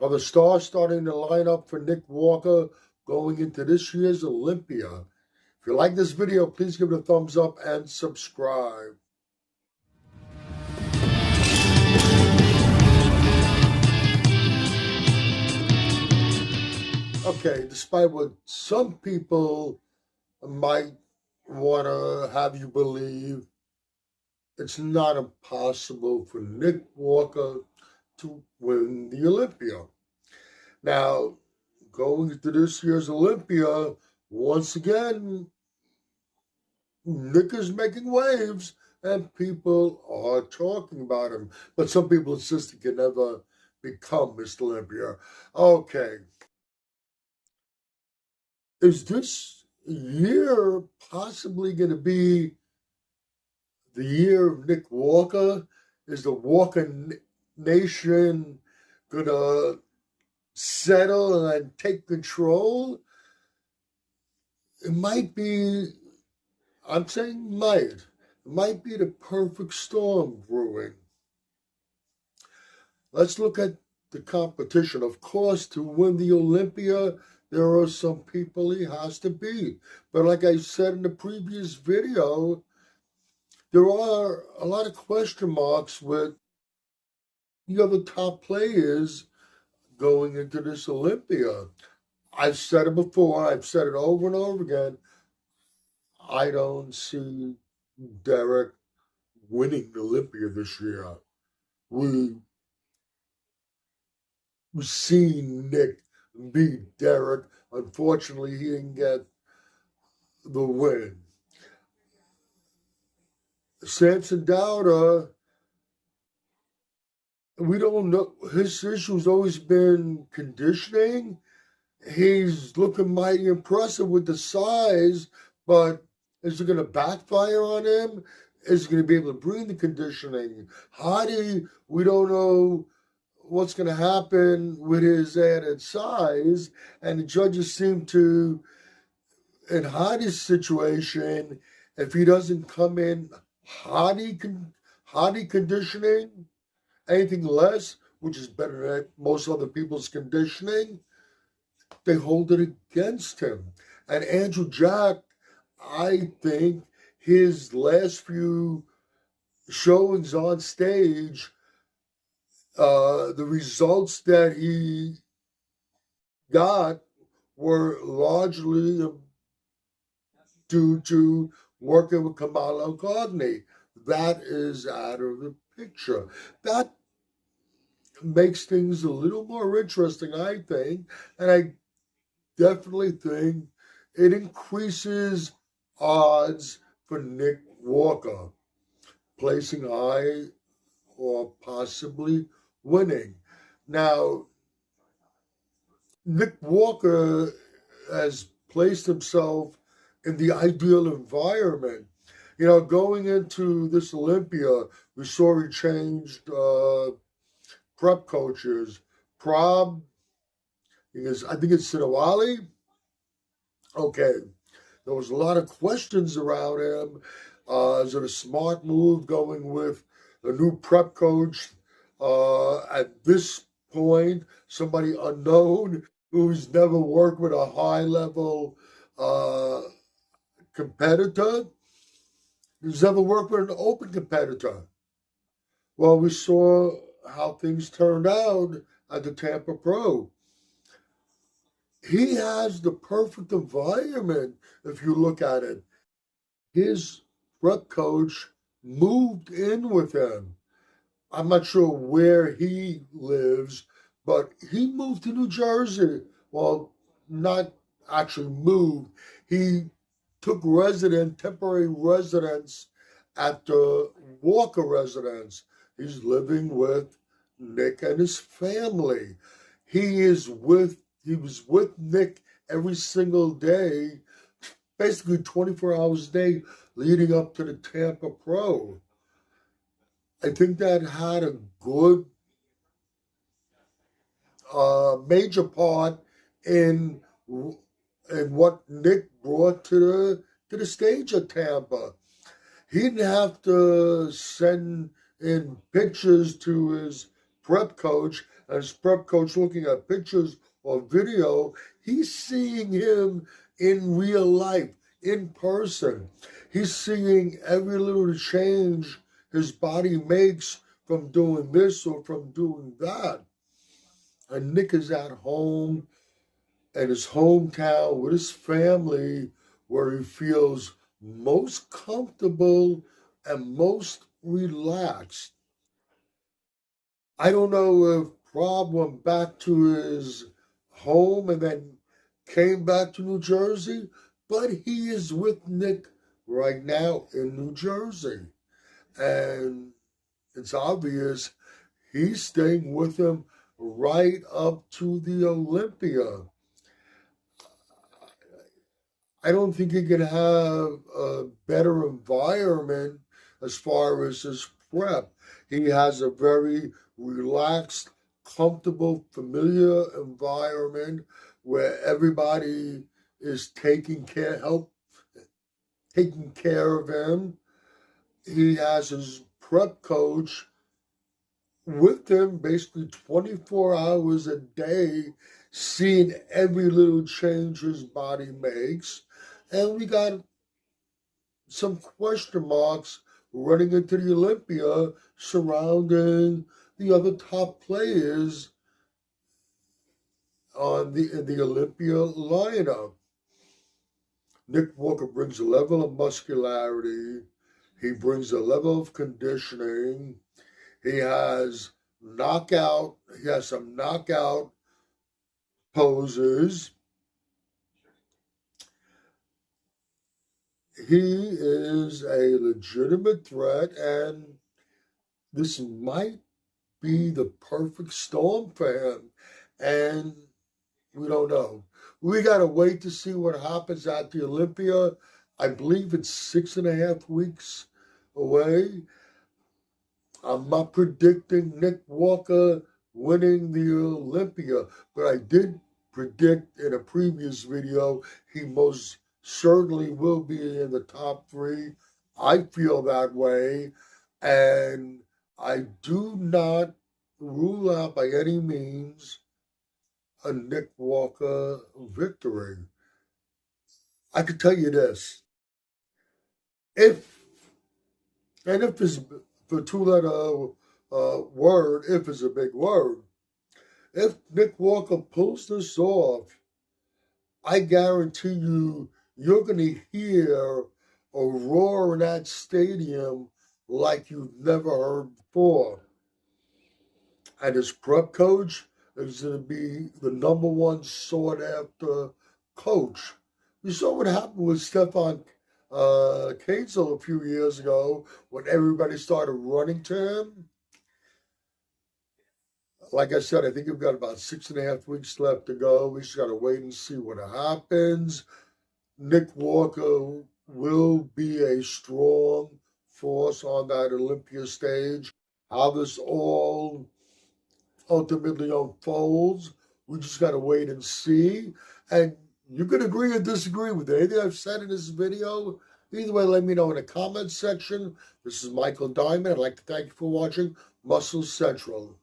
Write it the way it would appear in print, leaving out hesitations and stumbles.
Are the stars starting to line up for Nick Walker going into this year's Olympia? If you like this video, please give it a thumbs up and subscribe. Okay, despite what some people might want to have you believe, it's not impossible for Nick Walker to win the Olympia. Now, going into this year's Olympia, once again, Nick is making waves and people are talking about him. But some people insist he can never become Mr. Olympia. Okay. Is this year possibly going to be the year of Nick Walker? Is the Walker Nation going to settle and take control? It might be, I'm saying it might be the perfect storm brewing. Let's look at the competition. Of course, to win the Olympia, there are some people he has to beat. But like I said in the previous video, there are a lot of question marks with the other top players going into this Olympia. I've said it before, I've said it over and over again. I don't see Derek winning the Olympia this year. We've seen Nick beat Derek. Unfortunately, he didn't get the win. Samson Dauda, we don't know. His issue's always been conditioning. He's looking mighty impressive with the size, but is it going to backfire on him? Is he going to be able to bring the conditioning? Hadi, we don't know what's going to happen with his added size, and the judges seem to, in Hadi's situation, if he doesn't come in Hadi conditioning, anything less, which is better than most other people's conditioning, they hold it against him. And Andrew Jack, I think his last few showings on stage, the results that he got were largely due to working with Kamal Elgargni. That is out of the picture. That makes things a little more interesting, I think, and I definitely think it increases odds for Nick Walker placing high or possibly winning. Now, Nick Walker has placed himself in the ideal environment. You know, going into this Olympia, we saw he changed prep coaches. Prab, I think it's Sinawali. Okay, there was a lot of questions around him. Is it a smart move going with a new prep coach at this point? Somebody unknown who's never worked with a high-level competitor, who's never worked with an open competitor. Well, we saw how things turned out at the Tampa Pro. He has the perfect environment if you look at it. His prep coach moved in with him. I'm not sure where he lives, but he moved to New Jersey. Well, not actually moved. He took temporary residence at the Walker residence. He's living with Nick and his family. He was with Nick every single day, basically 24 hours a day leading up to the Tampa Pro. I think that had a good major part in what Nick brought to the stage at Tampa. He didn't have to send in pictures to his prep coach, and his prep coach looking at pictures or video, he's seeing him in real life, in person. He's seeing every little change his body makes from doing this or from doing that. And Nick is at home in his hometown with his family where he feels most comfortable and most relaxed. I don't know if Prab went back to his home and then came back to New Jersey, but he is with Nick right now in New Jersey. And it's obvious he's staying with him right up to the Olympia. I don't think he can have a better environment as far as his prep. He has a very relaxed, comfortable, familiar environment where everybody is taking care of him. He has his prep coach with him basically 24 hours a day, seeing every little change his body makes. And we got some question marks running into the Olympia surrounding the other top players in the Olympia lineup. Nick Walker brings a level of muscularity. He brings a level of conditioning. He has some knockout poses. He is a legitimate threat, and this might be the perfect storm for him. And we don't know. We got to wait to see what happens at the Olympia. I believe it's 6.5 weeks away. I'm not predicting Nick Walker winning the Olympia, but I did predict in a previous video he most certainly will be in the top 3. I feel that way, and I do not rule out by any means a Nick Walker victory. I can tell you this. If is the 2-letter word, if is a big word, if Nick Walker pulls this off, I guarantee you're going to hear a roar in that stadium like you've never heard before. And his prep coach is going to be the number 1 sought after coach. You saw what happened with Stefan Kazel a few years ago when everybody started running to him. Like I said, I think we've got about 6.5 weeks left to go. We just got to wait and see what happens. Nick Walker will be a strong force on that Olympia stage. How this all ultimately unfolds, we just got to wait and see. And you can agree or disagree with anything I've said in this video. Either way, let me know in the comments section. This is Michael Diamond. I'd like to thank you for watching Muscle Central.